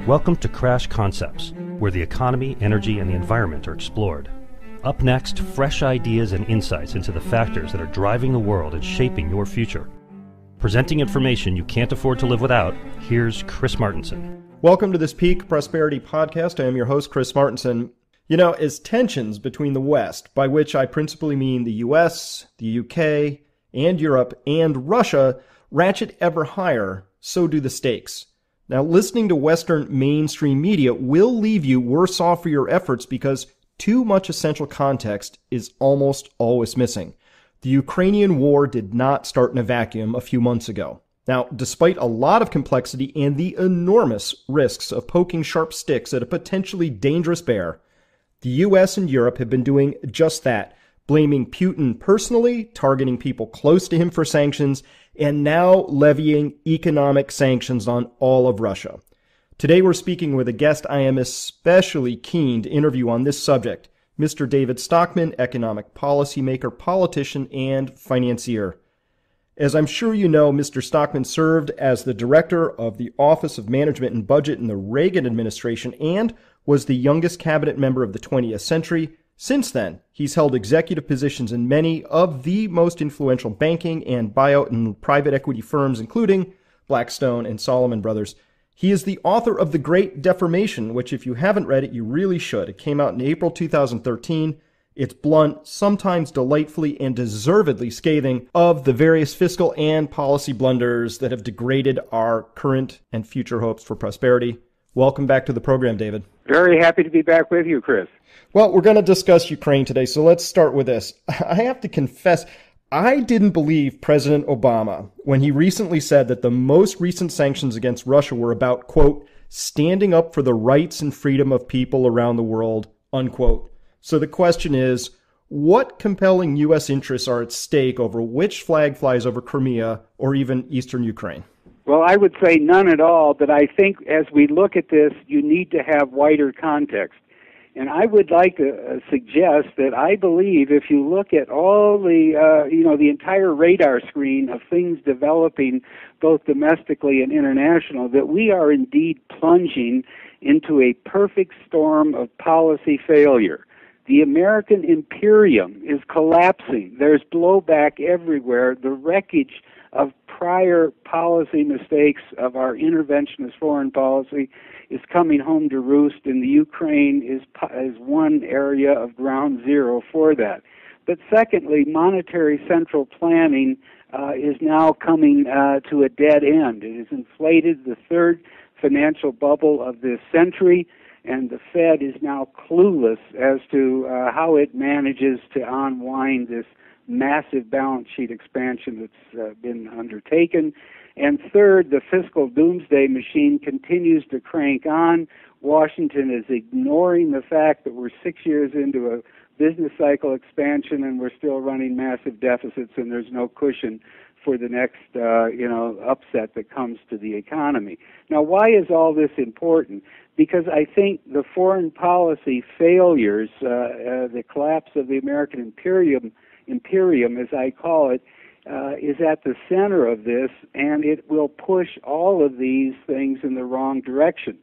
Welcome to Crash Concepts, where the economy, energy, and the environment are explored. Up next, fresh ideas and insights into the factors that are driving the world and shaping your future. Presenting information you can't afford to live without, here's Chris Martenson. Welcome to this Peak Prosperity Podcast. I am your host, Chris Martenson. You know, as tensions between the West, by which I principally mean the US, the UK, and Europe, and Russia, ratchet ever higher, so do the stakes. Now, listening to Western mainstream media will leave you worse off for your efforts because too much essential context is almost always missing. The Ukrainian war did not start in a vacuum a few months ago. Now, despite a lot of complexity and the enormous risks of poking sharp sticks at a potentially dangerous bear, the US and Europe have been doing just that, blaming Putin personally, targeting people close to him for sanctions, and now levying economic sanctions on all of Russia. Today we're speaking with a guest I am especially keen to interview on this subject, Mr. David Stockman, economic policymaker, politician, and financier. As I'm sure you know, Mr. Stockman served as the director of the Office of Management and Budget in the Reagan administration and was the youngest cabinet member of the 20th century. Since then, he's held executive positions in many of the most influential banking and buyout and private equity firms, including Blackstone and Salomon Brothers. He is the author of The Great Deformation, which if you haven't read it, you really should. It came out in April 2013. It's blunt, sometimes delightfully and deservedly scathing of the various fiscal and policy blunders that have degraded our current and future hopes for prosperity. Welcome back to the program, David. Very happy to be back with you, Chris. Well, we're going to discuss Ukraine today, so let's start with this. I have to confess, I didn't believe President Obama when he recently said that the most recent sanctions against Russia were about, quote, standing up for the rights and freedom of people around the world, unquote. So the question is, what compelling U.S. interests are at stake over which flag flies over Crimea or even eastern Ukraine? Well, I would say none at all, but I think as we look at this, you need to have wider context. And I would like to suggest that I believe if you look at all the, the entire radar screen of things developing both domestically and international, that we are indeed plunging into a perfect storm of policy failure. The American Imperium is collapsing. There's blowback everywhere. The wreckage of prior policy mistakes of our interventionist foreign policy is coming home to roost, and the Ukraine is one area of ground zero for that. But secondly, monetary central planning is now coming to a dead end. It has inflated the third financial bubble of this century, and the Fed is now clueless as to how it manages to unwind this massive balance sheet expansion that's been undertaken. And third, the fiscal doomsday machine continues to crank on. Washington is ignoring the fact that we're 6 years into a business cycle expansion and we're still running massive deficits, and there's no cushion for the next upset that comes to the economy. Now, why is all this important? Because I think the foreign policy failures, the collapse of the American Imperium, as I call it, is at the center of this, and it will push all of these things in the wrong direction.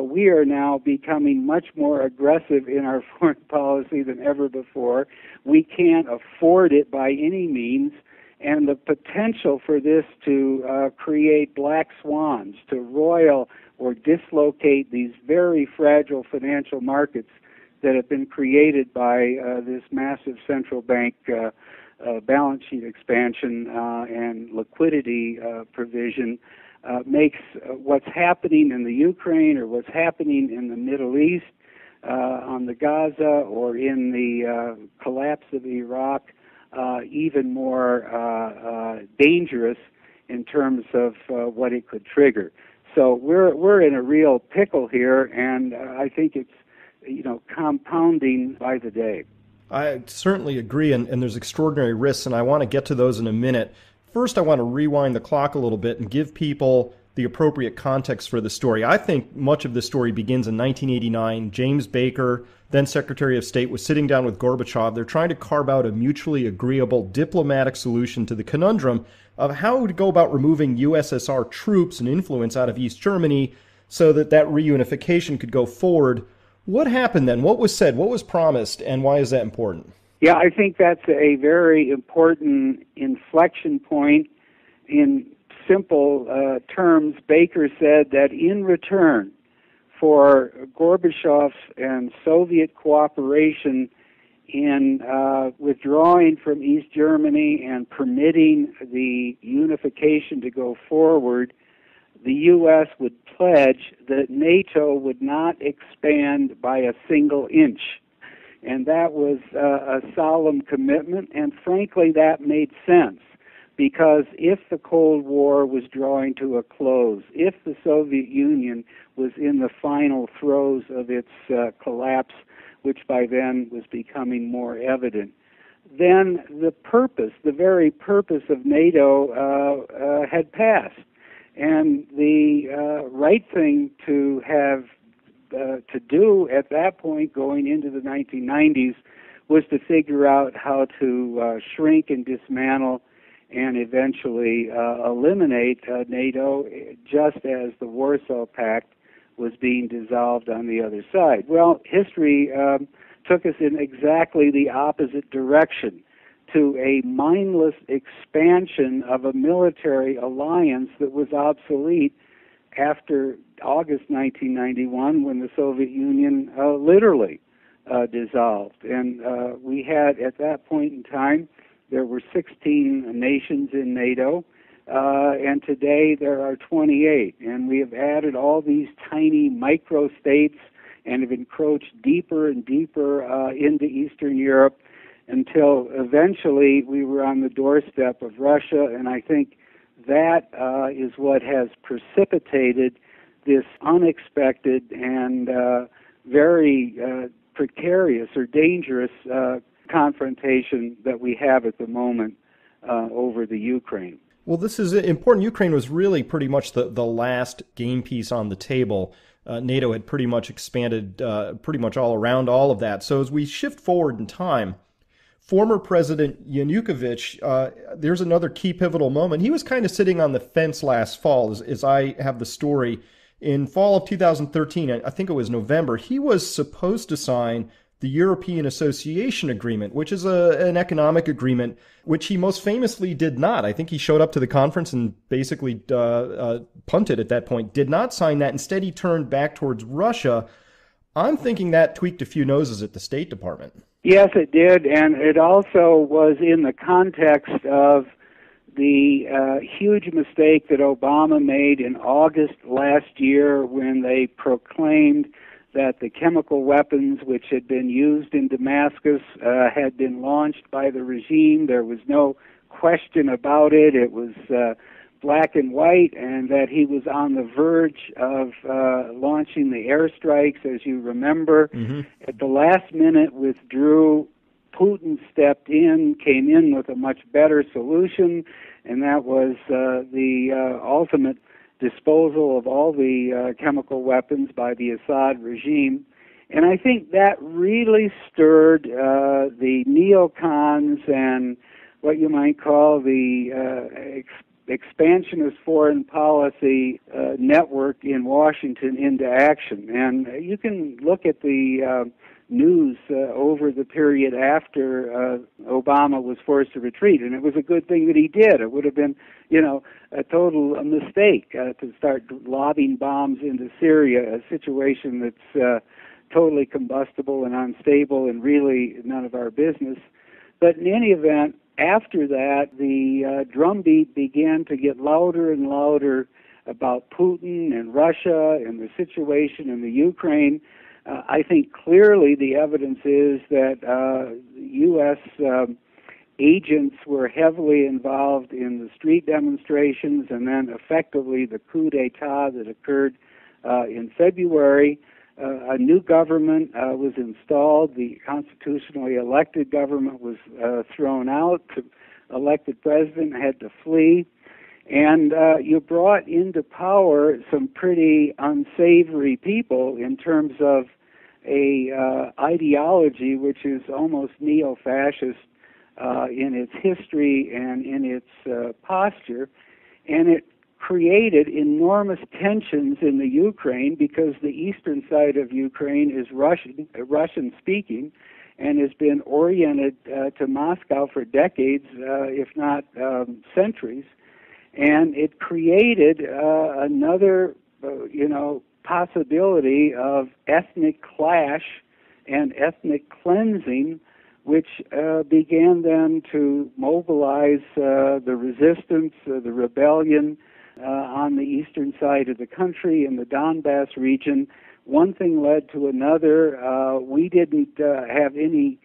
We are now becoming much more aggressive in our foreign policy than ever before. We can't afford it by any means, and the potential for this to create black swans, to roil or dislocate these very fragile financial markets that have been created by this massive central bank balance sheet expansion and liquidity provision makes what's happening in the Ukraine or what's happening in the Middle East on the Gaza or in the collapse of Iraq even more dangerous in terms of what it could trigger. So we're in a real pickle here, and I think it's compounding by the day. I certainly agree, and there's extraordinary risks, and I want to get to those in a minute. First, I want to rewind the clock a little bit and give people the appropriate context for the story. I think much of the story begins in 1989. James Baker, then Secretary of State, was sitting down with Gorbachev. They're trying to carve out a mutually agreeable diplomatic solution to the conundrum of how to go about removing USSR troops and influence out of East Germany so that that reunification could go forward. What happened then? What was said? What was promised? And why is that important? Yeah, I think that's a very important inflection point. In simple terms, Baker said that in return for Gorbachev's and Soviet cooperation in withdrawing from East Germany and permitting the unification to go forward, the U.S. would pledge that NATO would not expand by a single inch. And that was a solemn commitment, and frankly, that made sense. Because if the Cold War was drawing to a close, if the Soviet Union was in the final throes of its collapse, which by then was becoming more evident, then the very purpose of NATO had passed. And the right thing to have to do at that point, going into the 1990s, was to figure out how to shrink and dismantle and eventually eliminate NATO, just as the Warsaw Pact was being dissolved on the other side. Well, history took us in exactly the opposite direction, to a mindless expansion of a military alliance that was obsolete after August 1991, when the Soviet Union literally dissolved. And we had, at that point in time, there were 16 nations in NATO, and today there are 28. And we have added all these tiny micro-states and have encroached deeper and deeper into Eastern Europe until eventually we were on the doorstep of Russia. And I think that is what has precipitated this unexpected and very precarious or dangerous confrontation that we have at the moment over the Ukraine. Well, this is important. Ukraine was really pretty much the last game piece on the table. NATO had pretty much expanded pretty much all around all of that. So as we shift forward in time, former President Yanukovych, there's another key pivotal moment. He was kind of sitting on the fence last fall, as I have the story. In fall of 2013, I think it was November, he was supposed to sign the European Association Agreement, which is an economic agreement, which he most famously did not. I think he showed up to the conference and basically punted at that point, did not sign that. Instead, he turned back towards Russia. I'm thinking that tweaked a few noses at the State Department. Yes, it did, and it also was in the context of the huge mistake that Obama made in August last year when they proclaimed that the chemical weapons which had been used in Damascus had been launched by the regime. There was no question about it. It was black and white, and that he was on the verge of launching the airstrikes, as you remember. Mm-hmm. At the last minute withdrew. Putin stepped in, came in with a much better solution, and that was the ultimate disposal of all the chemical weapons by the Assad regime. And I think that really stirred the neocons and what you might call the expansionist foreign policy network in Washington into action. And you can look at the news over the period after Obama was forced to retreat, and it was a good thing that he did. It would have been, a total mistake to start lobbing bombs into Syria, a situation that's totally combustible and unstable and really none of our business. But in any event, after that, the drumbeat began to get louder and louder about Putin and Russia and the situation in the Ukraine. I think clearly the evidence is that U.S. Agents were heavily involved in the street demonstrations and then effectively the coup d'etat that occurred in February. A new government was installed. The constitutionally elected government was thrown out. The elected president had to flee. And you brought into power some pretty unsavory people in terms of a ideology which is almost neo-fascist in its history and in its posture, and it created enormous tensions in the Ukraine because the eastern side of Ukraine is Russian-speaking, and has been oriented to Moscow for decades, if not centuries, and it created another, possibility of ethnic clash and ethnic cleansing, which began then to mobilize the resistance, the rebellion on the eastern side of the country in the Donbass region. One thing led to another. We didn't have any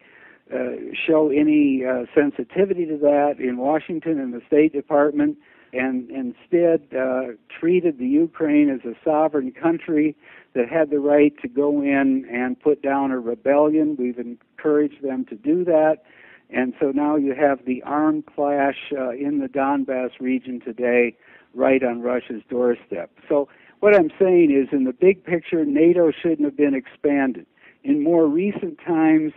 show any sensitivity to that in Washington and the State Department, and instead treated the Ukraine as a sovereign country that had the right to go in and put down a rebellion. We've encouraged them to do that. And so now you have the armed clash in the Donbass region today, right on Russia's doorstep. So what I'm saying is, in the big picture, NATO shouldn't have been expanded. In more recent times,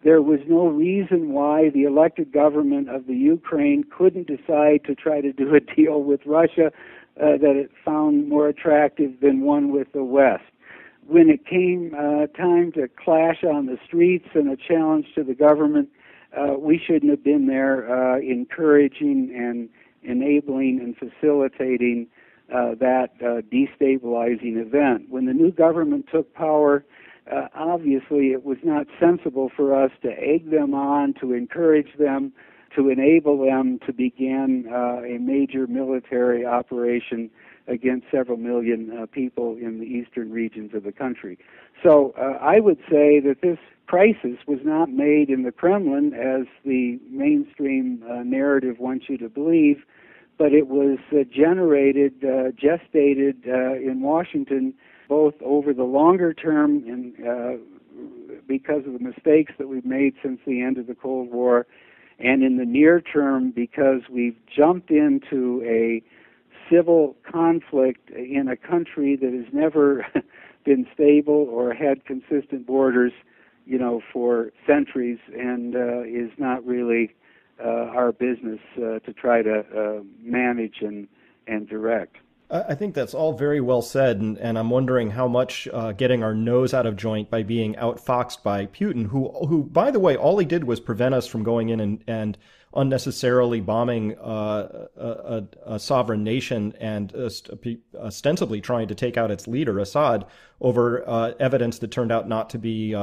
there was no reason why the elected government of the Ukraine couldn't decide to try to do a deal with Russia that it found more attractive than one with the West. When it came time to clash on the streets and a challenge to the government, we shouldn't have been there encouraging and enabling and facilitating that destabilizing event. When the new government took power, obviously it was not sensible for us to egg them on, to encourage them, to enable them to begin a major military operation against several million people in the eastern regions of the country. So I would say that this crisis was not made in the Kremlin, as the mainstream narrative wants you to believe, but it was generated, gestated in Washington, both over the longer term and because of the mistakes that we've made since the end of the Cold War, and in the near term because we've jumped into a civil conflict in a country that has never been stable or had consistent borders, for centuries, and is not really our business to try to manage and direct. I think that's all very well said, and I'm wondering how much getting our nose out of joint by being outfoxed by Putin, who, by the way, all he did was prevent us from going in and unnecessarily bombing a sovereign nation and ostensibly trying to take out its leader, Assad, over evidence that turned out not to be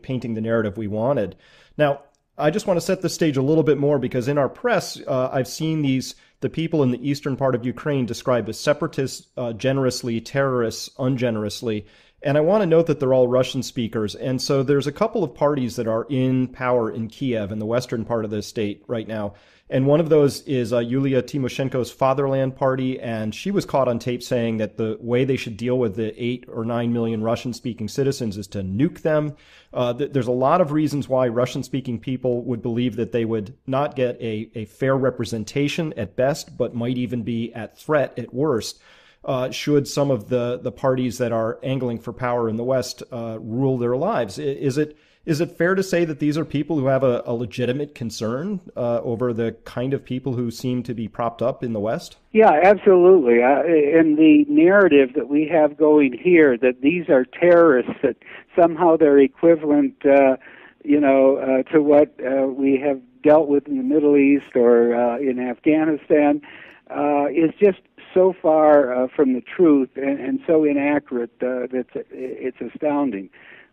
painting the narrative we wanted. Now, I just want to set the stage a little bit more, because in our press, I've seen the people in the eastern part of Ukraine described as separatists generously, terrorists ungenerously. And I want to note that they're all Russian speakers. And so there's a couple of parties that are in power in Kiev, in the western part of the state right now. And one of those is Yulia Tymoshenko's Fatherland Party. And she was caught on tape saying that the way they should deal with the 8 or 9 million Russian-speaking citizens is to nuke them. There's a lot of reasons why Russian-speaking people would believe that they would not get a fair representation at best, but might even be at threat at worst. Should some of the parties that are angling for power in the West rule their lives. Is it fair to say that these are people who have a legitimate concern over the kind of people who seem to be propped up in the West? Yeah, absolutely. And the narrative that we have going here, that these are terrorists, that somehow they're equivalent, to what we have dealt with in the Middle East or in Afghanistan, is just so far from the truth and so inaccurate that it's astounding.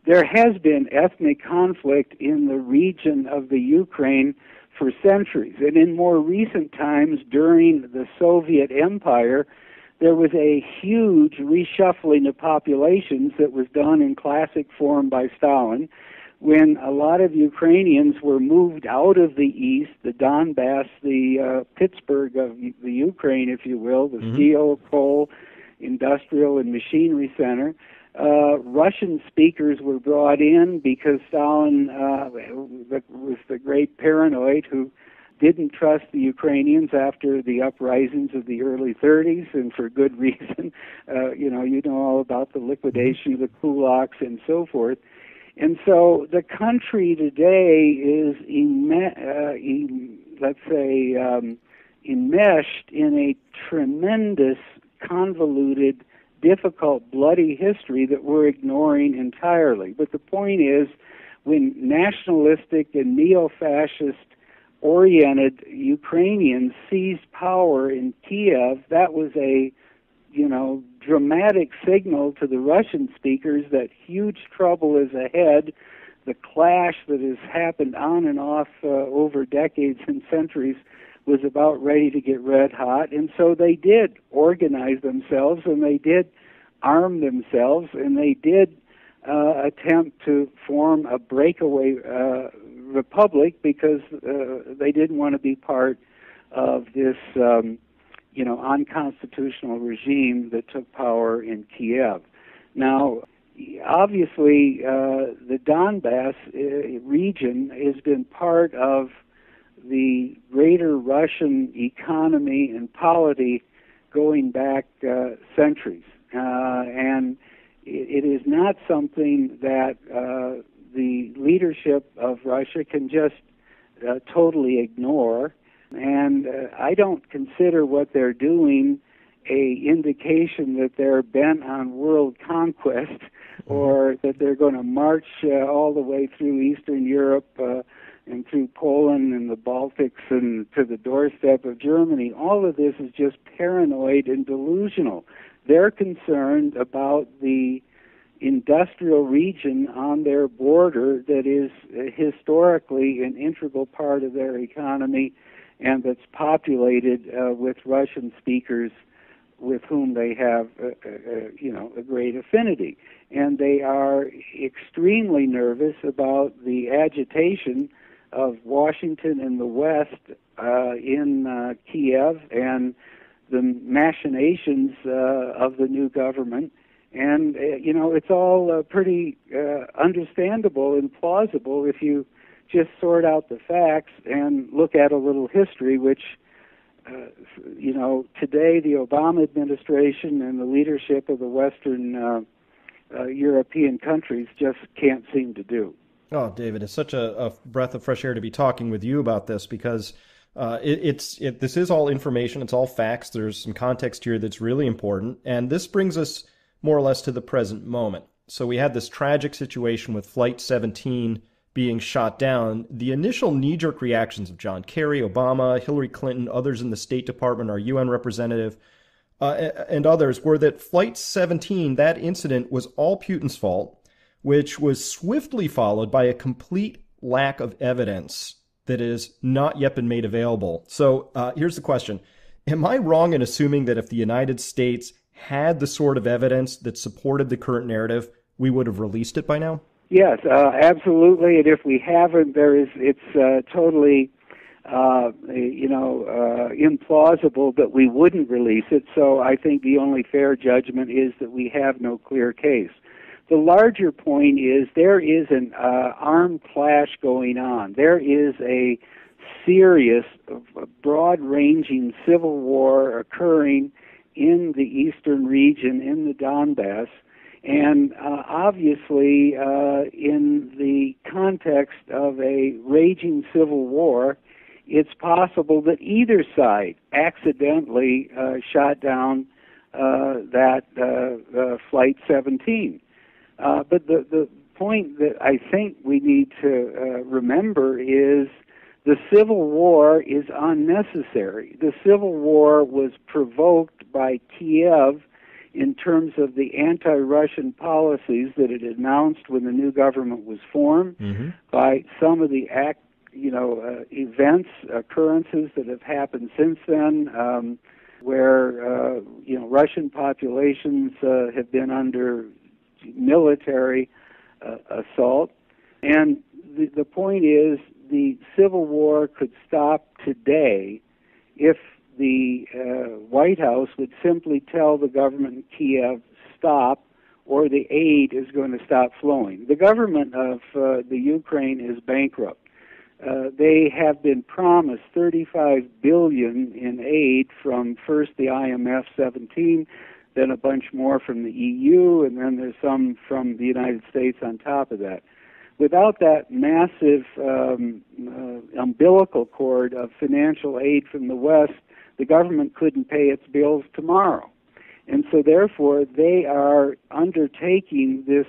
There has been ethnic conflict in the region of the Ukraine for centuries, and in more recent times, during the Soviet Empire, there was a huge reshuffling of populations that was done in classic form by Stalin, when a lot of Ukrainians were moved out of the east, the Donbass, the Pittsburgh of the Ukraine, if you will, the steel, coal, industrial, and machinery center. Russian speakers were brought in because Stalin was the great paranoid who didn't trust the Ukrainians after the uprisings of the early 30s, and for good reason. You know all about the liquidation of the kulaks and so forth. And so the country today is, enmeshed in a tremendous, convoluted, difficult, bloody history that we're ignoring entirely. But the point is, when nationalistic and neo-fascist oriented Ukrainians seized power in Kiev, that was a dramatic signal to the Russian speakers that huge trouble is ahead. The clash that has happened on and off over decades and centuries was about ready to get red hot, and so they did organize themselves, and they did arm themselves, and they did attempt to form a breakaway republic because they didn't want to be part of this unconstitutional regime that took power in Kiev. Now, obviously, the Donbass region has been part of the greater Russian economy and polity going back centuries. And it is not something that the leadership of Russia can just totally ignore. And I don't consider what they're doing a indication that they're bent on world conquest or that they're going to march all the way through Eastern Europe and through Poland and the Baltics and to the doorstep of Germany. All of this is just paranoid and delusional. They're concerned about the industrial region on their border that is historically an integral part of their economy and that's populated with Russian speakers with whom they have, a great affinity. And they are extremely nervous about the agitation of Washington and the West in Kiev and the machinations of the new government. And, it's all pretty understandable and plausible if you just sort out the facts and look at a little history, which, today the Obama administration and the leadership of the Western European countries just can't seem to do. Oh, David, it's such a breath of fresh air to be talking with you about this because this is all information. It's all facts. There's some context here that's really important. And this brings us more or less to the present moment. So we had this tragic situation with Flight 17 being shot down. The initial knee-jerk reactions of John Kerry, Obama, Hillary Clinton, others in the State Department, our UN representative, and others were that Flight 17, that incident, was all Putin's fault, which was swiftly followed by a complete lack of evidence that has not yet been made available. So here's the question. Am I wrong in assuming that if the United States had the sort of evidence that supported the current narrative, we would have released it by now? Yes, absolutely. And if we haven't, it's totally, implausible that we wouldn't release it. So I think the only fair judgment is that we have no clear case. The larger point is there is an armed clash going on. There is a serious, broad-ranging civil war occurring in the eastern region, in the Donbass. And obviously, in the context of a raging civil war, it's possible that either side accidentally shot down that Flight 17. But the point that I think we need to remember is the civil war is unnecessary. The civil war was provoked by Kiev in terms of the anti-Russian policies that it announced when the new government was formed, by some of the events, occurrences that have happened since then, where Russian populations have been under military assault. And the point is, the Civil War could stop today if the White House would simply tell the government in Kiev, stop, or the aid is going to stop flowing. The government of the Ukraine is bankrupt. They have been promised $35 billion in aid from first the IMF 17, then a bunch more from the EU, and then there's some from the United States on top of that. Without that massive umbilical cord of financial aid from the West, the government couldn't pay its bills tomorrow. And so therefore, they are undertaking this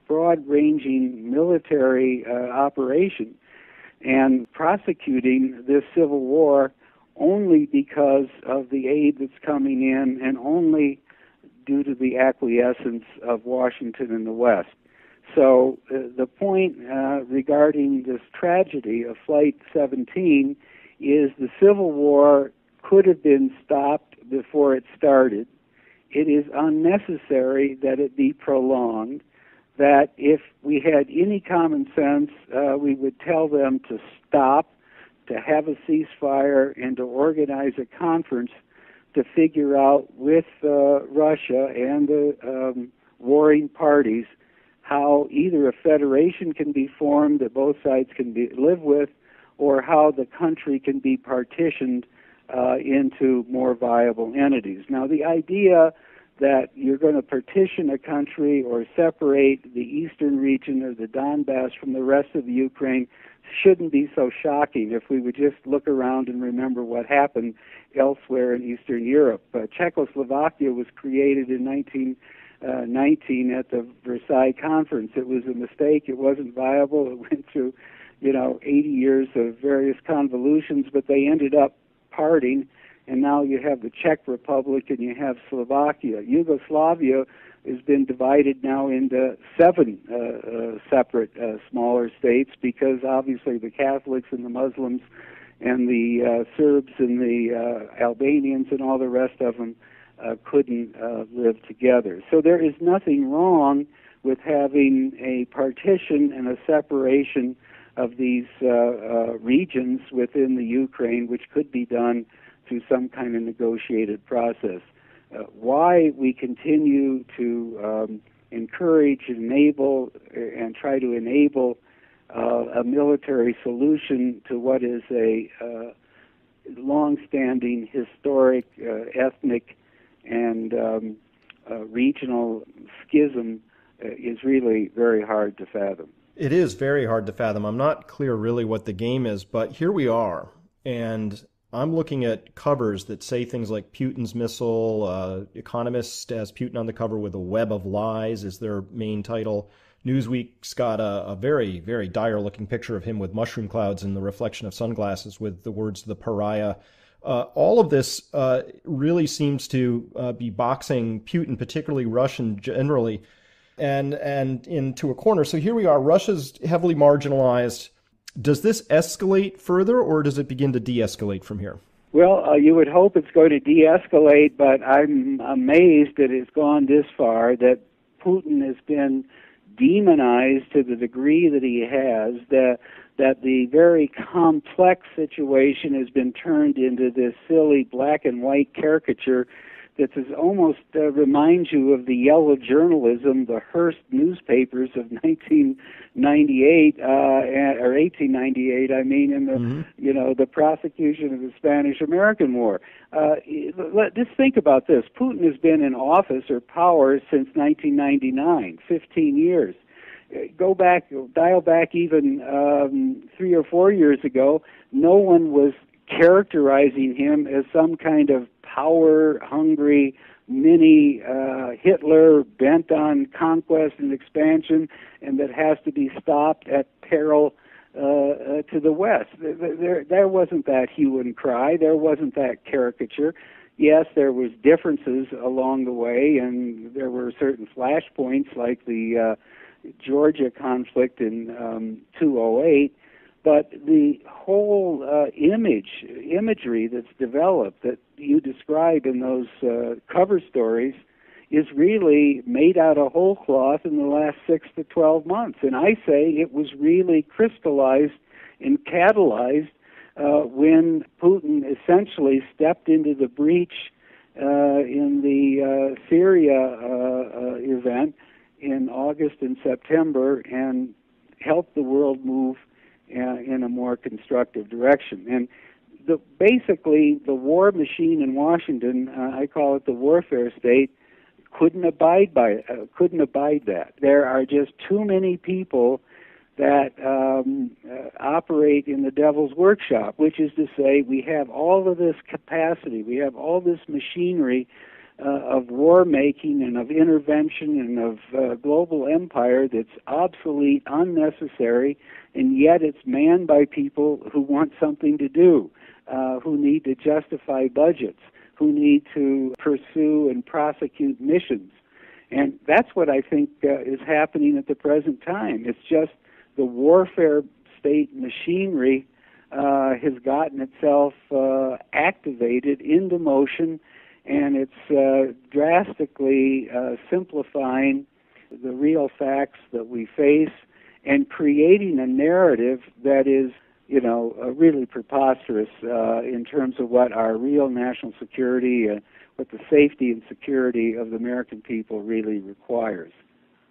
broad-ranging military operation and prosecuting this civil war only because of the aid that's coming in and only due to the acquiescence of Washington and the West. So the point regarding this tragedy of Flight 17 is the Civil War could have been stopped before it started. It is unnecessary that it be prolonged, that if we had any common sense, we would tell them to stop, to have a ceasefire, and to organize a conference to figure out with Russia and the warring parties how either a federation can be formed that both sides can live with, or how the country can be partitioned into more viable entities. Now, the idea that you're going to partition a country or separate the eastern region or the Donbass from the rest of the Ukraine shouldn't be so shocking if we would just look around and remember what happened elsewhere in Eastern Europe. Czechoslovakia was created in 1919 at the Versailles Conference. It was a mistake. It wasn't viable. It went through, 80 years of various convolutions, but they ended up parting, and now you have the Czech Republic and you have Slovakia. Yugoslavia has been divided now into 7 separate smaller states because obviously the Catholics and the Muslims and the Serbs and the Albanians and all the rest of them couldn't live together. So there is nothing wrong with having a partition and a separation of these regions within the Ukraine, which could be done through some kind of negotiated process. Why we continue to encourage, enable, and try to enable a military solution to what is a long-standing historic, ethnic, and regional schism is really very hard to fathom. It is very hard to fathom. I'm not clear really what the game is, but here we are. And I'm looking at covers that say things like Putin's missile. Economist has Putin on the cover with a web of lies is their main title. Newsweek's got a very, very dire-looking picture of him with mushroom clouds in the reflection of sunglasses with the words "the pariah." All of this really seems to be boxing Putin, particularly Russian generally, and into a corner. So here we are. Russia's heavily marginalized. Does this escalate further, or does it begin to de-escalate from here? Well, you would hope it's going to de-escalate, but I'm amazed that it's gone this far, that Putin has been demonized to the degree that he has, that the very complex situation has been turned into this silly black and white caricature that almost reminds you of the yellow journalism, the Hearst newspapers of 1998 or 1898. I mean, in the the prosecution of the Spanish-American War. Just think about this: Putin has been in office or power since 1999, 15 years. Dial back even 3 or 4 years ago. No one was characterizing him as some kind of power-hungry mini Hitler bent on conquest and expansion, and that has to be stopped at peril to the West. There wasn't that hue and cry. There wasn't that caricature. Yes, there was differences along the way, and there were certain flashpoints like the Georgia conflict in 2008. But the whole imagery that's developed that you describe in those cover stories is really made out of whole cloth in the last 6 to 12 months. And I say it was really crystallized and catalyzed when Putin essentially stepped into the breach in the Syria event in August and September and helped the world move in a more constructive direction. And basically, the war machine in Washington, I call it the warfare state, couldn't abide that. There are just too many people that operate in the devil's workshop, which is to say we have all of this capacity, we have all this machinery of war making and of intervention and of global empire that's obsolete, unnecessary, and yet it's manned by people who want something to do, who need to justify budgets, who need to pursue and prosecute missions. And that's what I think is happening at the present time. It's just the warfare state machinery has gotten itself activated into motion, and it's drastically simplifying the real facts that we face and creating a narrative that is, really preposterous in terms of what our real national security, what the safety and security of the American people really requires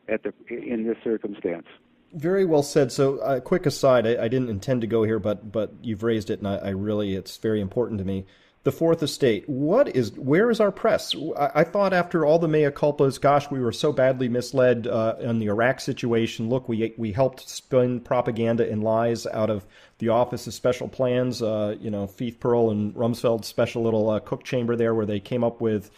in this circumstance. Very well said. So, quick aside, I didn't intend to go here, but you've raised it, and I really, it's very important to me. The Fourth Estate. Where is our press? I thought after all the mea culpas, gosh, we were so badly misled in the Iraq situation. Look, we helped spin propaganda and lies out of the Office of Special Plans. Feith Pearl and Rumsfeld's special little cook chamber there, where they came up with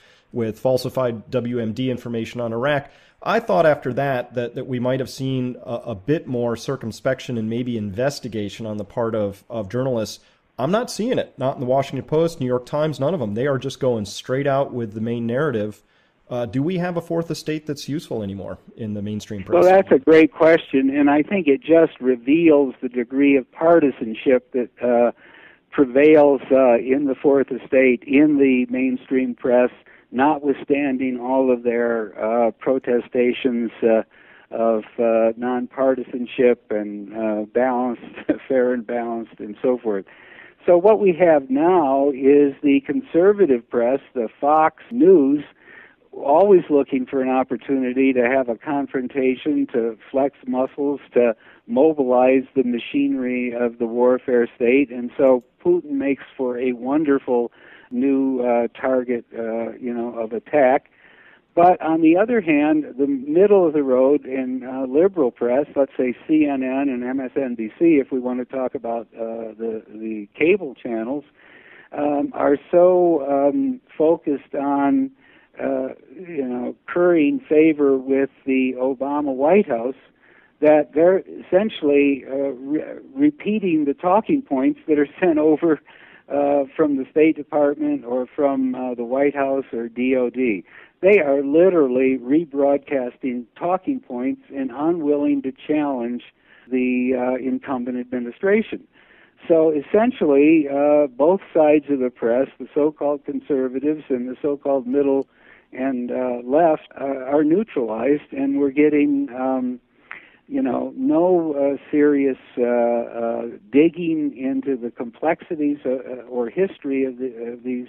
falsified WMD information on Iraq. I thought after that we might have seen a bit more circumspection and maybe investigation on the part of journalists. I'm not seeing it. Not in the Washington Post, New York Times, none of them. They are just going straight out with the main narrative. Do we have a Fourth Estate that's useful anymore in the mainstream press? Well, that's a great question, and I think it just reveals the degree of partisanship that prevails in the Fourth Estate, in the mainstream press, notwithstanding all of their protestations of nonpartisanship and balanced, fair and balanced, and so forth. So what we have now is the conservative press, the Fox News, always looking for an opportunity to have a confrontation, to flex muscles, to mobilize the machinery of the warfare state. And so Putin makes for a wonderful new target, of attack. But on the other hand, the middle of the road in liberal press, let's say CNN and MSNBC, if we want to talk about the cable channels, are so focused on currying favor with the Obama White House that they're essentially repeating the talking points that are sent over from the State Department or from the White House or DOD. They are literally rebroadcasting talking points and unwilling to challenge the incumbent administration. So essentially, both sides of the press, the so-called conservatives and the so-called middle and left, are neutralized, and we're getting no serious digging into the complexities or history of these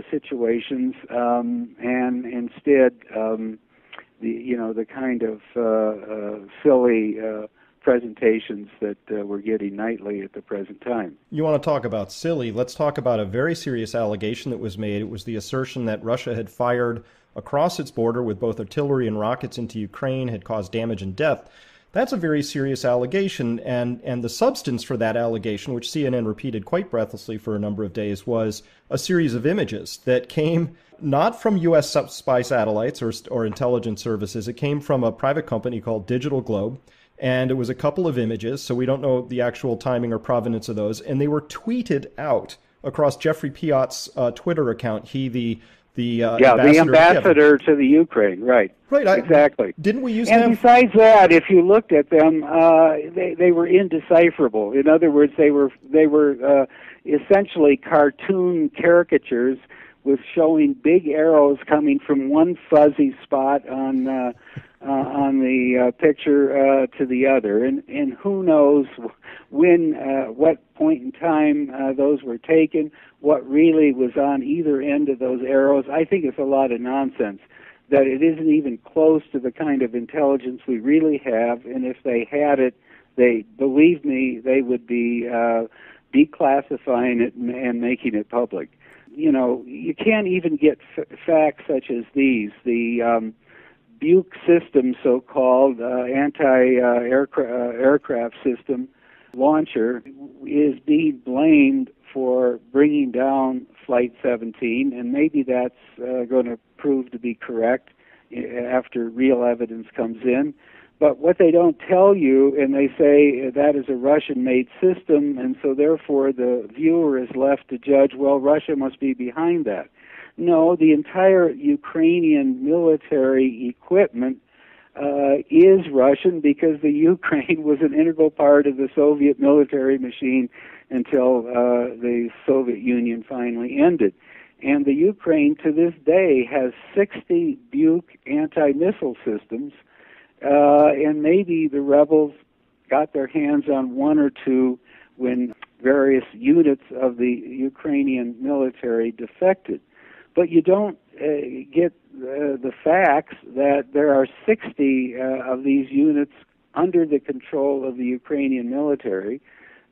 situations, and instead, the kind of silly presentations that we're getting nightly at the present time. You want to talk about silly? Let's talk about a very serious allegation that was made. It was the assertion that Russia had fired across its border with both artillery and rockets into Ukraine, had caused damage and death. That's a very serious allegation, and the substance for that allegation, which CNN repeated quite breathlessly for a number of days, was a series of images that came not from U.S. spy satellites or intelligence services. It came from a private company called Digital Globe, and it was a couple of images, so we don't know the actual timing or provenance of those, and they were tweeted out across Jeffrey Piot's Twitter account. The ambassador to the Ukraine, right? Right, exactly. Didn't we use? And besides that, if you looked at them, they were indecipherable. In other words, they were essentially cartoon caricatures with showing big arrows coming from one fuzzy spot on the picture to the other, and who knows when, what point in time those were taken, what really was on either end of those arrows. I think it's a lot of nonsense, that it isn't even close to the kind of intelligence we really have, and if they had it, believe me, they would be declassifying it and making it public. You can't even get facts such as these. The Buke system, so-called anti-aircraft system launcher, is being blamed for bringing down Flight 17, and maybe that's going to prove to be correct after real evidence comes in. But what they don't tell you, and they say that is a Russian-made system, and so therefore the viewer is left to judge, well, Russia must be behind that. No, the entire Ukrainian military equipment is Russian because the Ukraine was an integral part of the Soviet military machine until the Soviet Union finally ended. And the Ukraine, to this day, has 60 Buke anti-missile systems, and maybe the rebels got their hands on one or two when various units of the Ukrainian military defected. But you don't get the facts that there are 60 of these units under the control of the Ukrainian military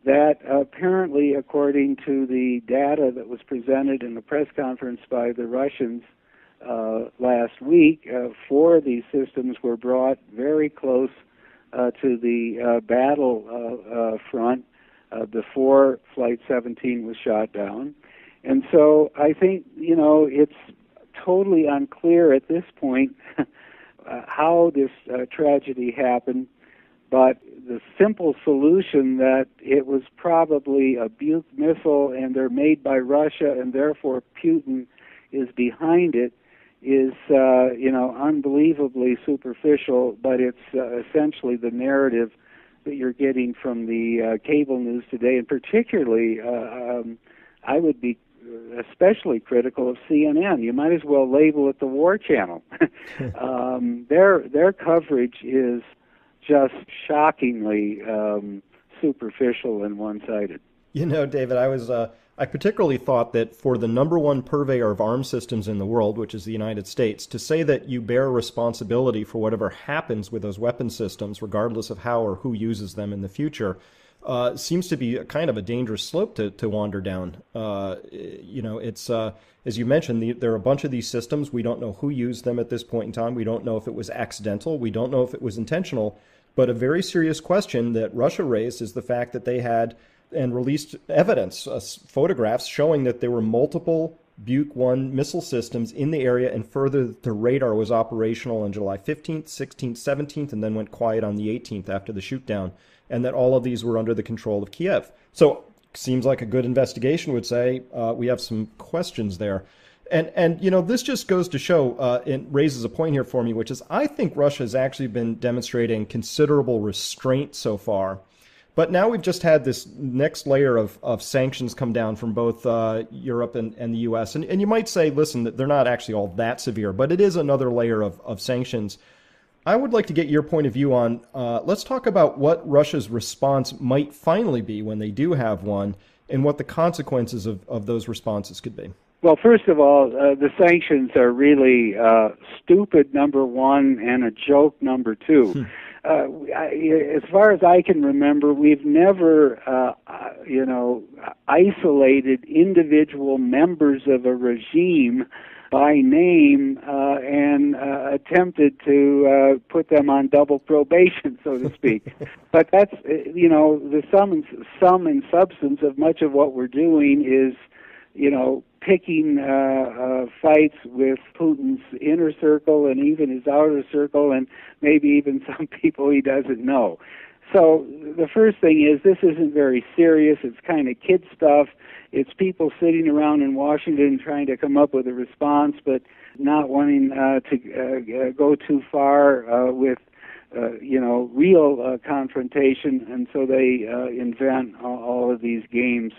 that apparently, according to the data that was presented in a press conference by the Russians last week, 4 of these systems were brought very close to the battle front before Flight 17 was shot down. And so I think, it's totally unclear at this point how this tragedy happened, but the simple solution that it was probably a Buke missile and they're made by Russia and therefore Putin is behind it is, unbelievably superficial, but it's essentially the narrative that you're getting from the cable news today, and particularly I would be especially critical of CNN. You might as well label it the War Channel. Their coverage is just shockingly superficial and one-sided. David, I particularly thought that for the number one purveyor of arms systems in the world, which is the United States, to say that you bear responsibility for whatever happens with those weapon systems, regardless of how or who uses them in the future, seems to be kind of a dangerous slope to wander down. It's as you mentioned, there are a bunch of these systems. We don't know who used them at this point in time. We don't know if it was accidental. We don't know if it was intentional. But a very serious question that Russia raised is the fact that they had and released evidence, photographs showing that there were multiple Buke 1 missile systems in the area, and further, the radar was operational on July 15th, 16th, 17th, and then went quiet on the 18th after the shootdown, and that all of these were under the control of Kiev. So, seems like a good investigation would say we have some questions there. And this just goes to show, it raises a point here for me, which is I think Russia has actually been demonstrating considerable restraint so far. But now we've just had this next layer of sanctions come down from both Europe and the U.S. And you might say, listen, that they're not actually all that severe, but it is another layer of sanctions. I would like to get your point of view on, let's talk about what Russia's response might finally be when they do have one, and what the consequences of those responses could be. Well, first of all, the sanctions are really stupid, number one, and a joke, number two. As far as I can remember, we've never, isolated individual members of a regime by name and attempted to put them on double probation, so to speak. But that's, the sum and substance of much of what we're doing is, picking fights with Putin's inner circle and even his outer circle, and maybe even some people he doesn't know. So the first thing is, this isn't very serious. It's kind of kid stuff. It's people sitting around in Washington trying to come up with a response, but not wanting to go too far with real confrontation, and so they invent all of these games,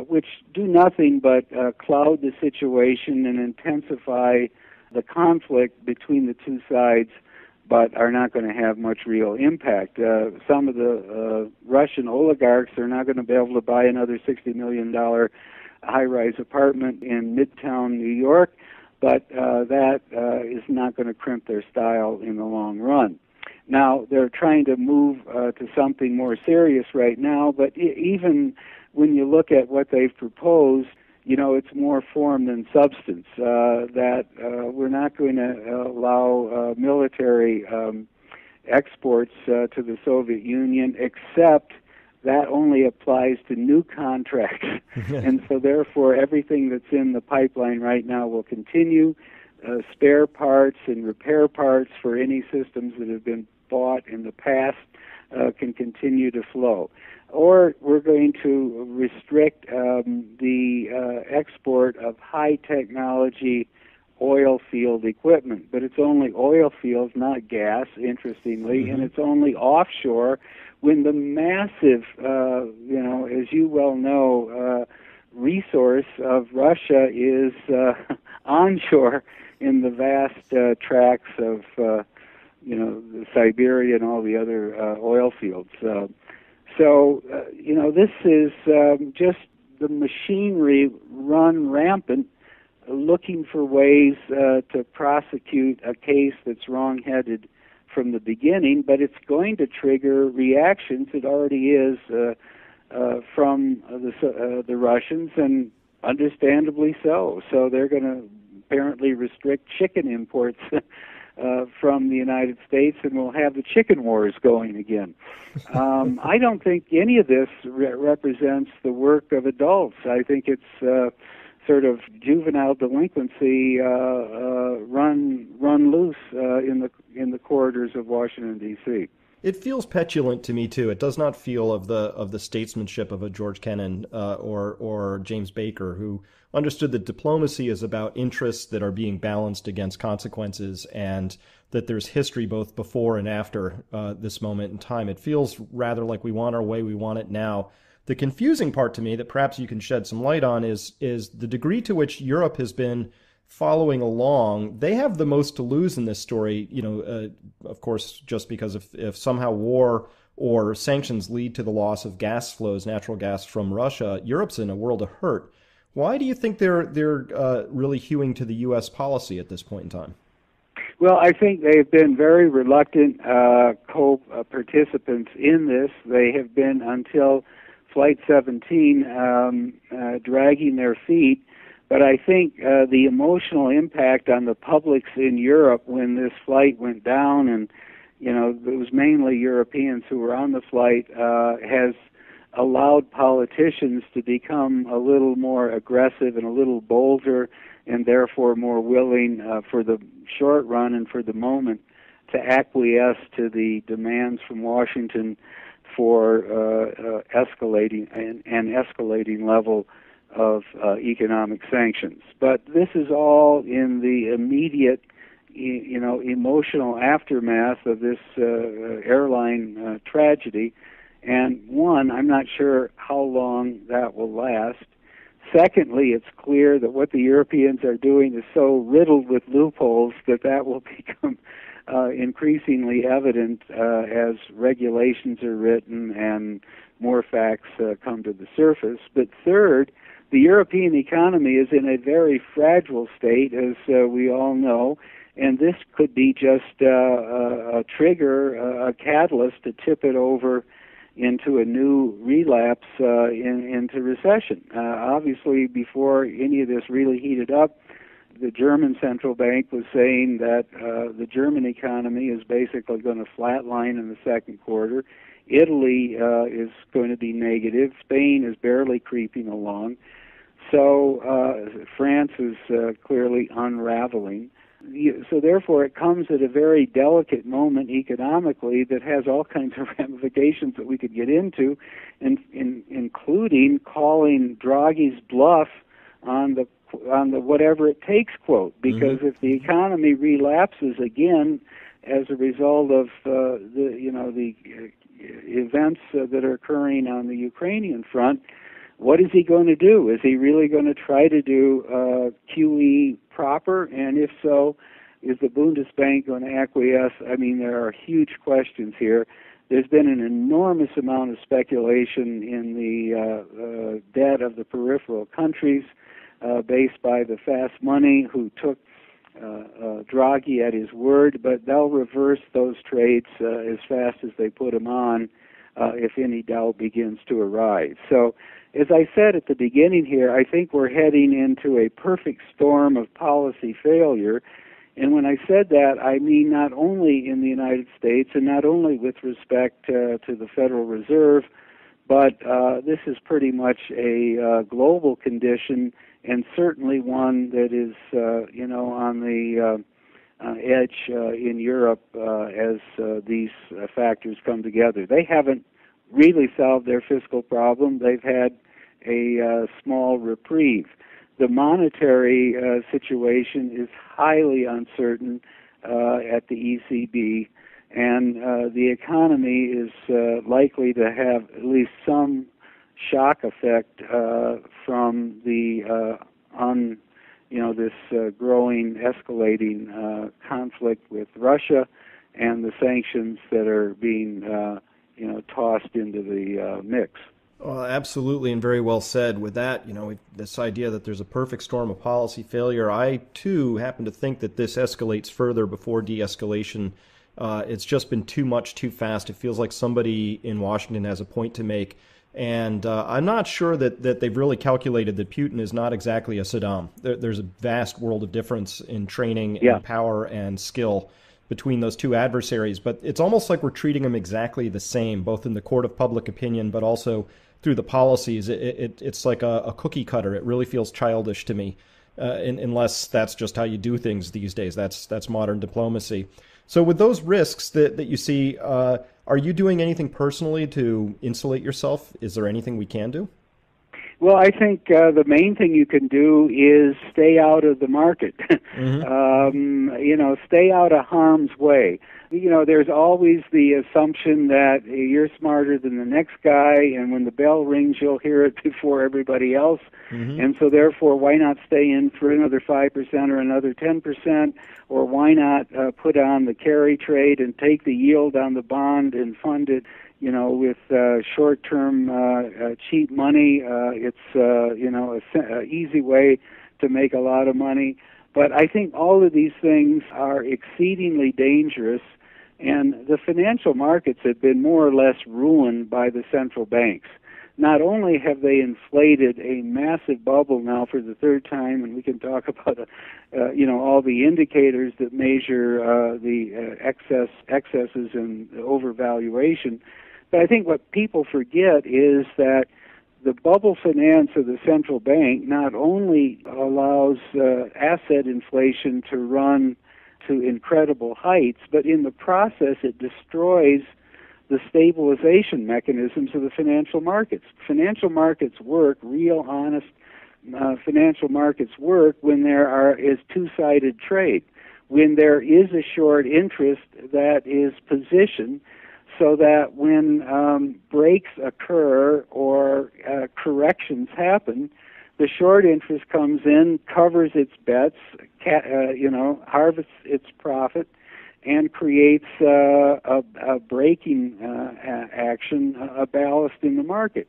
which do nothing but cloud the situation and intensify the conflict between the two sides, but are not going to have much real impact. Some of the Russian oligarchs are not going to be able to buy another $60 million high-rise apartment in Midtown New York, but that is not going to crimp their style in the long run. Now, they're trying to move to something more serious right now, but even when you look at what they've proposed, it's more form than substance, that we're not going to allow military exports to the Soviet Union, except that only applies to new contracts. And so therefore everything that's in the pipeline right now will continue. Spare parts and repair parts for any systems that have been bought in the past can continue to flow. Or we're going to restrict the export of high technology oil field equipment, but it's only oil fields, not gas, interestingly, and it's only offshore when the massive, as you well know, resource of Russia is onshore in the vast tracts of, Siberia and all the other oil fields. This is just the machinery run rampant, looking for ways to prosecute a case that's wrong-headed from the beginning, but it's going to trigger reactions. It already is from the Russians, and understandably so. So they're going to apparently restrict chicken imports from the United States, and we'll have the chicken wars going again. I don't think any of this represents the work of adults. I think it's sort of juvenile delinquency run loose in the corridors of Washington, D.C. It feels petulant to me too. It does not feel of the statesmanship of a George Kennan or James Baker, who understood that diplomacy is about interests that are being balanced against consequences, and that there's history both before and after this moment in time. It feels rather like we want our way, we want it now. The confusing part to me that perhaps you can shed some light on is the degree to which Europe has been following along. They have the most to lose in this story, of course, just because if somehow war or sanctions lead to the loss of gas flows, natural gas from Russia, Europe's in a world of hurt. Why do you think they're really hewing to the U.S. policy at this point in time? Well, I think they've been very reluctant co-participants in this. They have been, until Flight 17, dragging their feet. But I think the emotional impact on the publics in Europe when this flight went down, and it was mainly Europeans who were on the flight, has allowed politicians to become a little more aggressive and a little bolder, and therefore more willing for the short run and for the moment to acquiesce to the demands from Washington for escalating level of economic sanctions. But this is all in the immediate, emotional aftermath of this airline tragedy. And one, I'm not sure how long that will last. Secondly, it's clear that what the Europeans are doing is so riddled with loopholes that will become increasingly evident as regulations are written and more facts come to the surface. But third, the European economy is in a very fragile state, as we all know, and this could be just a trigger, a catalyst to tip it over into a new relapse into recession. Obviously, before any of this really heated up, the German central bank was saying that the German economy is basically going to flatline in the second quarter. Italy is going to be negative. Spain is barely creeping along. So France is clearly unraveling. So therefore, it comes at a very delicate moment economically that has all kinds of ramifications that we could get into, including calling Draghi's bluff on the whatever it takes quote. Because if the economy relapses again as a result of the events that are occurring on the Ukrainian front, what is he going to do? Is he really going to try to do QE proper? And if so, is the Bundesbank going to acquiesce? I mean, there are huge questions here. There's been an enormous amount of speculation in the debt of the peripheral countries based by the fast money who took Draghi at his word, but they'll reverse those trades as fast as they put them on if any doubt begins to arise. So, as I said at the beginning here, I think we're heading into a perfect storm of policy failure. And when I said that, I mean not only in the United States and not only with respect to the Federal Reserve, but this is pretty much a global condition, and certainly one that is, on the edge in Europe as these factors come together. They haven't really solved their fiscal problem. They've had a small reprieve. The monetary situation is highly uncertain at the ECB, and the economy is likely to have at least some shock effect from the this growing, escalating conflict with Russia and the sanctions that are being tossed into the mix. Well, absolutely, and very well said. With that, this idea that there's a perfect storm of policy failure, I too happen to think that this escalates further before de-escalation. It's just been too much, too fast. It feels like somebody in Washington has a point to make. And I'm not sure that they've really calculated that Putin is not exactly a Saddam. There's a vast world of difference in training and power and skill between those two adversaries. But it's almost like we're treating them exactly the same, both in the court of public opinion, but also through the policies. It's like a cookie cutter. It really feels childish to me, unless that's just how you do things these days. That's modern diplomacy. So with those risks that you see, are you doing anything personally to insulate yourself? Is there anything we can do? Well, I think the main thing you can do is stay out of the market. Stay out of harm's way. There's always the assumption that you're smarter than the next guy, and when the bell rings, you'll hear it before everybody else. And so therefore, why not stay in for another 5% or another 10%, or why not put on the carry trade and take the yield on the bond and fund it, with short-term cheap money. It's an easy way to make a lot of money. But I think all of these things are exceedingly dangerous, and the financial markets have been more or less ruined by the central banks. Not only have they inflated a massive bubble now for the third time, and we can talk about all the indicators that measure the excesses and overvaluation, but I think what people forget is that the bubble finance of the central bank not only allows asset inflation to run to incredible heights, but in the process it destroys the stabilization mechanisms of the financial markets. Financial markets work, real honest financial markets work when there is two-sided trade, when there is a short interest that is positioned so that when breaks occur or corrections happen, the short interest comes in, covers its bets, harvests its profit, and creates a braking action, a ballast in the market.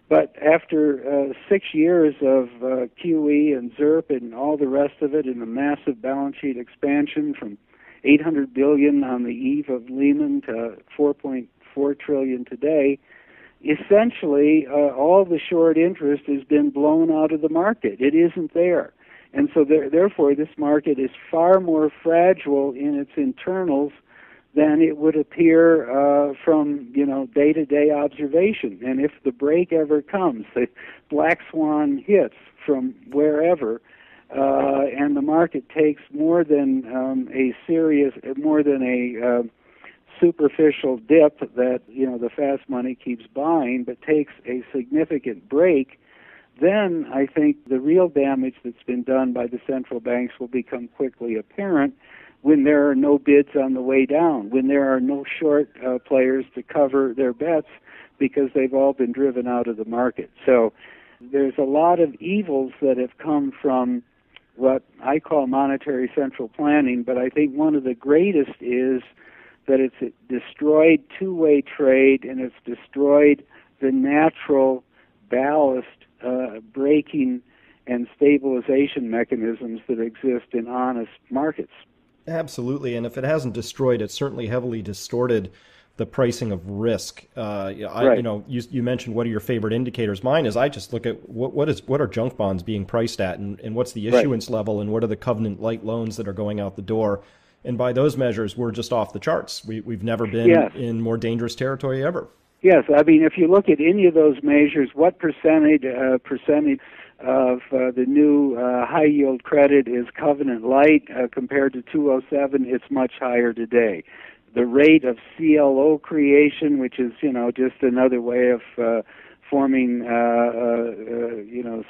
But after 6 years of QE and ZIRP and all the rest of it, and a massive balance sheet expansion from $800 billion on the eve of Lehman to $4.4 trillion today, essentially all the short interest has been blown out of the market. It isn't there. And so therefore this market is far more fragile in its internals than it would appear from day-to-day observation. And if the break ever comes, the black swan hits from wherever, and the market takes more than a superficial dip that the fast money keeps buying, but takes a significant break, then I think the real damage that's been done by the central banks will become quickly apparent when there are no bids on the way down, when there are no short players to cover their bets because they've all been driven out of the market. So there's a lot of evils that have come from what I call monetary central planning, but I think one of the greatest is that it's destroyed two-way trade and it's destroyed the natural ballast breaking and stabilization mechanisms that exist in honest markets. Absolutely, and if it hasn't destroyed, it's certainly heavily distorted the pricing of risk. Right. You mentioned what are your favorite indicators. Mine is I just look at what are junk bonds being priced at, and what's the issuance level, and what are the covenant light loans that are going out the door. And by those measures, we're just off the charts. We've never been in more dangerous territory ever. Yes, I mean, if you look at any of those measures, what percentage of the new high-yield credit is covenant light compared to 207, it's much higher today. The rate of CLO creation, which is, just another way of forming,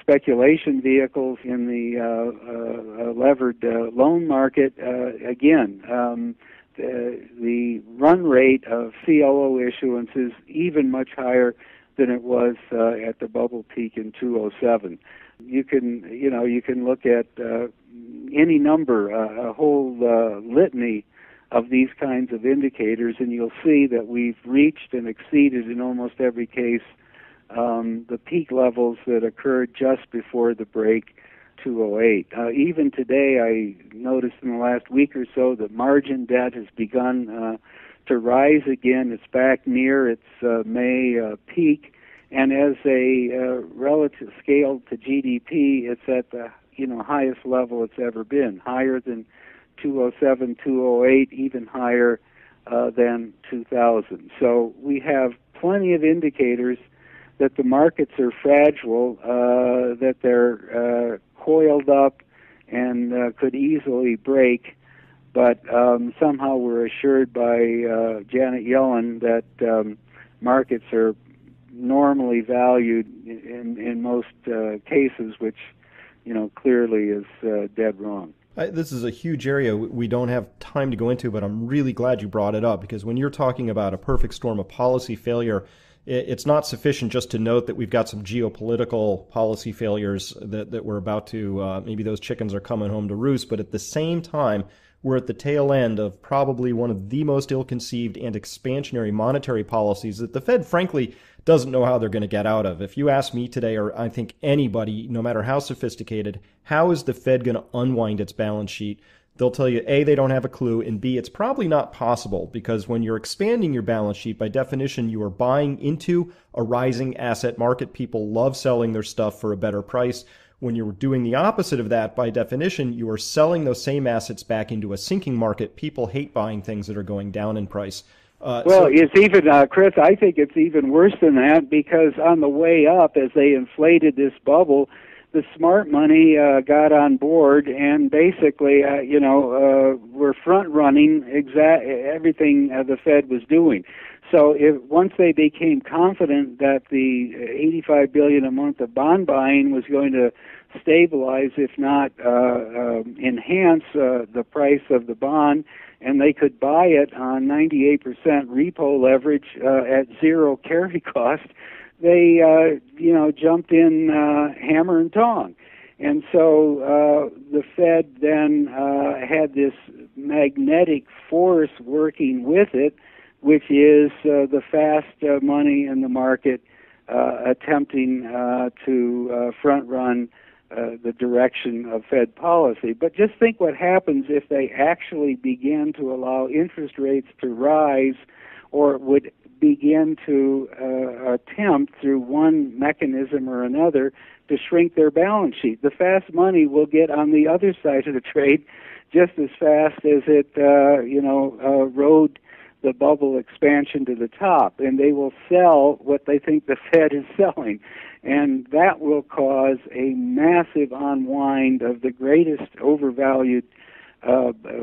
speculation vehicles in the levered loan market, the run rate of CLO issuance is even much higher than it was at the bubble peak in 2007. You can look at any number, a whole litany of these kinds of indicators, and you'll see that we've reached and exceeded in almost every case the peak levels that occurred just before the break 2008. Even today, I noticed in the last week or so that margin debt has begun to rise again. It's back near its May peak, and as a relative scale to GDP, it's at the highest level it's ever been, higher than 2007, 2008, even higher than 2000. So we have plenty of indicators that the markets are fragile, that they're coiled up and could easily break, but somehow we're assured by Janet Yellen that markets are normally valued in most cases, which clearly is dead wrong. This is a huge area we don't have time to go into, but I'm really glad you brought it up, because when you're talking about a perfect storm of policy failure, it's not sufficient just to note that we've got some geopolitical policy failures that we're about to, maybe those chickens are coming home to roost, but at the same time, we're at the tail end of probably one of the most ill-conceived and expansionary monetary policies that the Fed, frankly, doesn't know how they're going to get out of. If you ask me today, or I think anybody, no matter how sophisticated, how is the Fed going to unwind its balance sheet? They'll tell you, A, they don't have a clue, and B, it's probably not possible, because when you're expanding your balance sheet, by definition, you are buying into a rising asset market. People love selling their stuff for a better price. When you're doing the opposite of that, by definition, you are selling those same assets back into a sinking market. People hate buying things that are going down in price. It's even, Chris, I think it's even worse than that, because on the way up, as they inflated this bubble, the smart money got on board and basically, were front-running everything the Fed was doing. So once they became confident that the $85 billion a month of bond buying was going to stabilize, if not enhance the price of the bond, and they could buy it on 98% repo leverage at zero carry cost, they jumped in hammer and tong. And so the Fed then had this magnetic force working with it, which is the fast money in the market attempting to front-run the direction of Fed policy. But just think what happens if they actually began to allow interest rates to rise, or would begin to attempt through one mechanism or another to shrink their balance sheet. The fast money will get on the other side of the trade just as fast as it rode the bubble expansion to the top, and they will sell what they think the Fed is selling. And that will cause a massive unwind of the greatest overvalued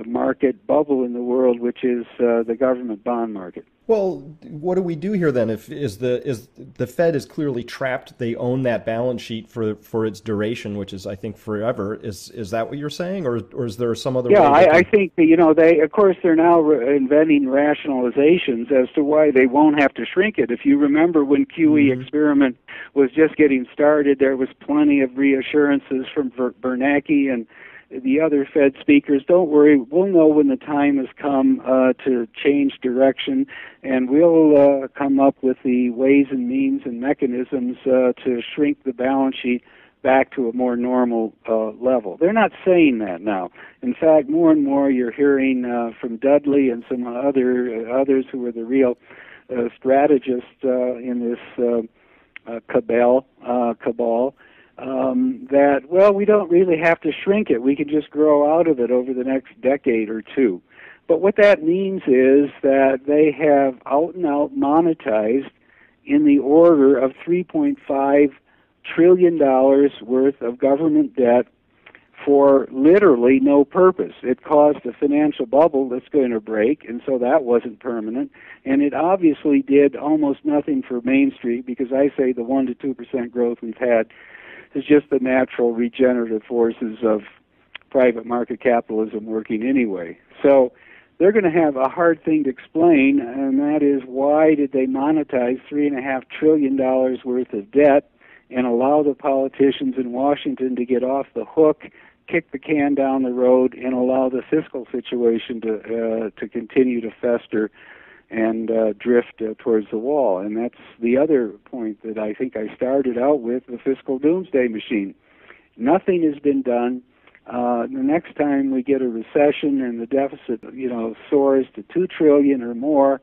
market bubble in the world, which is the government bond market. Well, what do we do here then? If the Fed is clearly trapped, they own that balance sheet for its duration, which is, I think, forever. Is that what you're saying, or is there some other way? Yeah, I think they, of course, they're now inventing rationalizations as to why they won't have to shrink it. If you remember when QE experiment was just getting started, there was plenty of reassurances from Bernanke and the other Fed speakers. Don't worry, we'll know when the time has come to change direction, and we'll come up with the ways and means and mechanisms to shrink the balance sheet back to a more normal level. They're not saying that now. In fact, more and more you're hearing from Dudley and some others who are the real strategists in this cabal, that, well, we don't really have to shrink it. We can just grow out of it over the next decade or two. But what that means is that they have out and out monetized in the order of $3.5 trillion worth of government debt for literally no purpose. It caused a financial bubble that's going to break, and so that wasn't permanent. And it obviously did almost nothing for Main Street, because I say the 1% to 2% growth we've had is just the natural regenerative forces of private market capitalism working anyway. So they're going to have a hard thing to explain, and that is, why did they monetize $3.5 trillion worth of debt and allow the politicians in Washington to get off the hook, kick the can down the road, and allow the fiscal situation to continue to fester and drift towards the wall? And that's the other point that I think I started out with, the fiscal doomsday machine. Nothing has been done. The next time we get a recession and the deficit, soars to $2 trillion or more,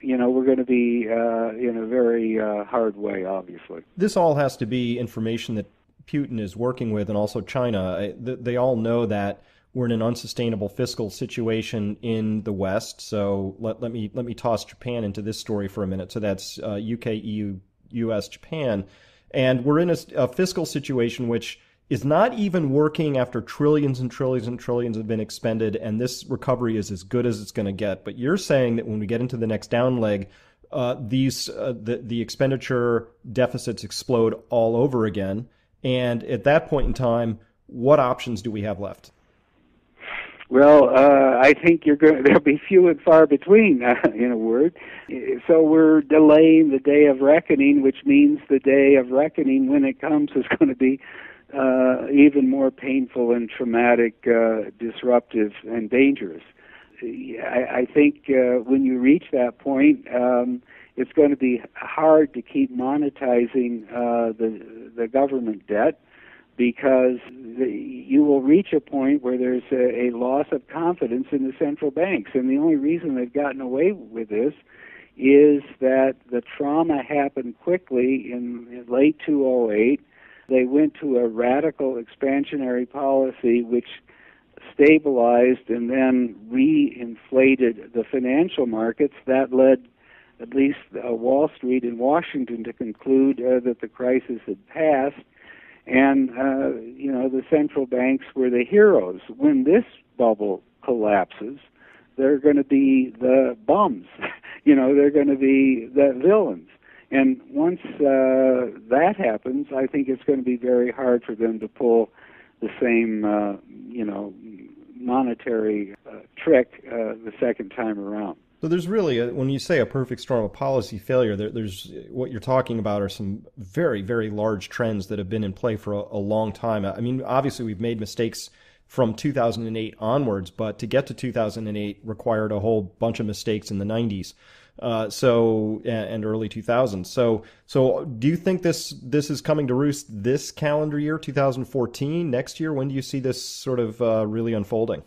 we're going to be in a very hard way, obviously. This all has to be information that Putin is working with, and also China. They all know that we're in an unsustainable fiscal situation in the West. So let me toss Japan into this story for a minute. So that's UK, EU, US, Japan. And we're in a fiscal situation which is not even working after trillions and trillions and trillions have been expended, and this recovery is as good as it's going to get. But you're saying that when we get into the next down leg, the expenditure deficits explode all over again. And at that point in time, what options do we have left? Well, I think there'll be few and far between, in a word. So we're delaying the day of reckoning, which means the day of reckoning, when it comes, is going to be even more painful and traumatic, disruptive, and dangerous. I think when you reach that point, it's going to be hard to keep monetizing the government debt, because you will reach a point where there's a loss of confidence in the central banks. And the only reason they've gotten away with this is that the trauma happened quickly in late 2008. They went to a radical expansionary policy which stabilized and then re-inflated the financial markets. That led at least Wall Street in Washington to conclude that the crisis had passed. And, the central banks were the heroes. When this bubble collapses, they're going to be the bums. They're going to be the villains. And once that happens, I think it's going to be very hard for them to pull the same, monetary trick the second time around. So there's really, when you say a perfect storm of policy failure, there's what you're talking about are some very, very large trends that have been in play for a long time. I mean, obviously we've made mistakes from 2008 onwards, but to get to 2008 required a whole bunch of mistakes in the 90s. And early 2000s. So do you think this is coming to roost this calendar year, 2014, next year? When do you see this sort of really unfolding?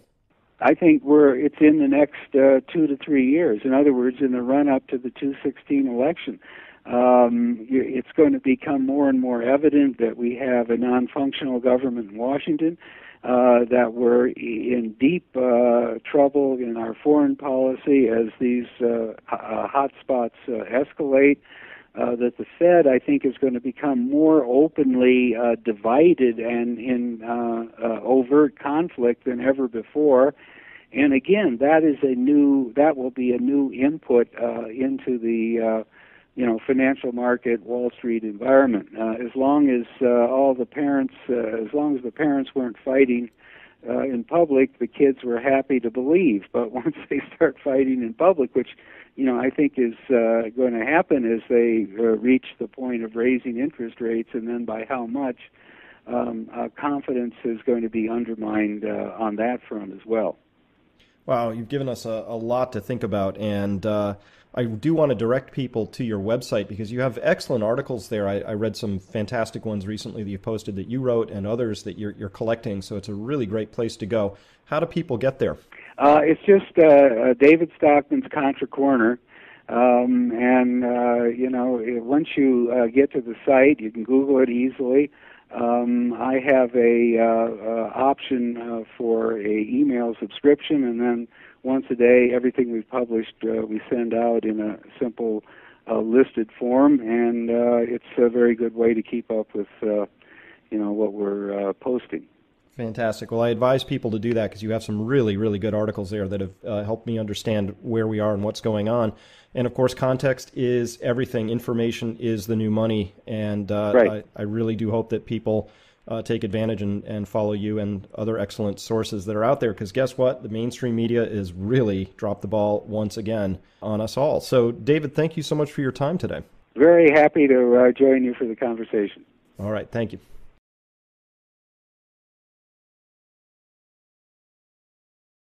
I think it's in the next 2 to 3 years. In other words, in the run-up to the 2016 election. It's going to become more and more evident that we have a non-functional government in Washington, that we're in deep trouble in our foreign policy as these hotspots escalate, that the Fed, I think, is going to become more openly divided and in overt conflict than ever before. And again, that will be a new input into the financial market, Wall Street environment. As long as the parents weren't fighting in public, the kids were happy to believe. But once they start fighting in public, which I think is going to happen as they reach the point of raising interest rates, and then by how much, confidence is going to be undermined on that front as well. Wow, you've given us a lot to think about, and I do want to direct people to your website because you have excellent articles there. I read some fantastic ones recently that you posted that you wrote and others that you're collecting, so it's a really great place to go. How do people get there? It's just David Stockman's Contra Corner. Once you get to the site, you can Google it easily. I have a option for a email subscription, and then once a day, everything we've published we send out in a simple listed form, and it's a very good way to keep up with what we're posting. Fantastic. Well, I advise people to do that because you have some really, really good articles there that have helped me understand where we are and what's going on. And, of course, context is everything. Information is the new money. And right. I really do hope that people take advantage and follow you and other excellent sources that are out there because guess what? The mainstream media is really dropped the ball once again on us all. So, David, thank you so much for your time today. Very happy to join you for the conversation. All right. Thank you.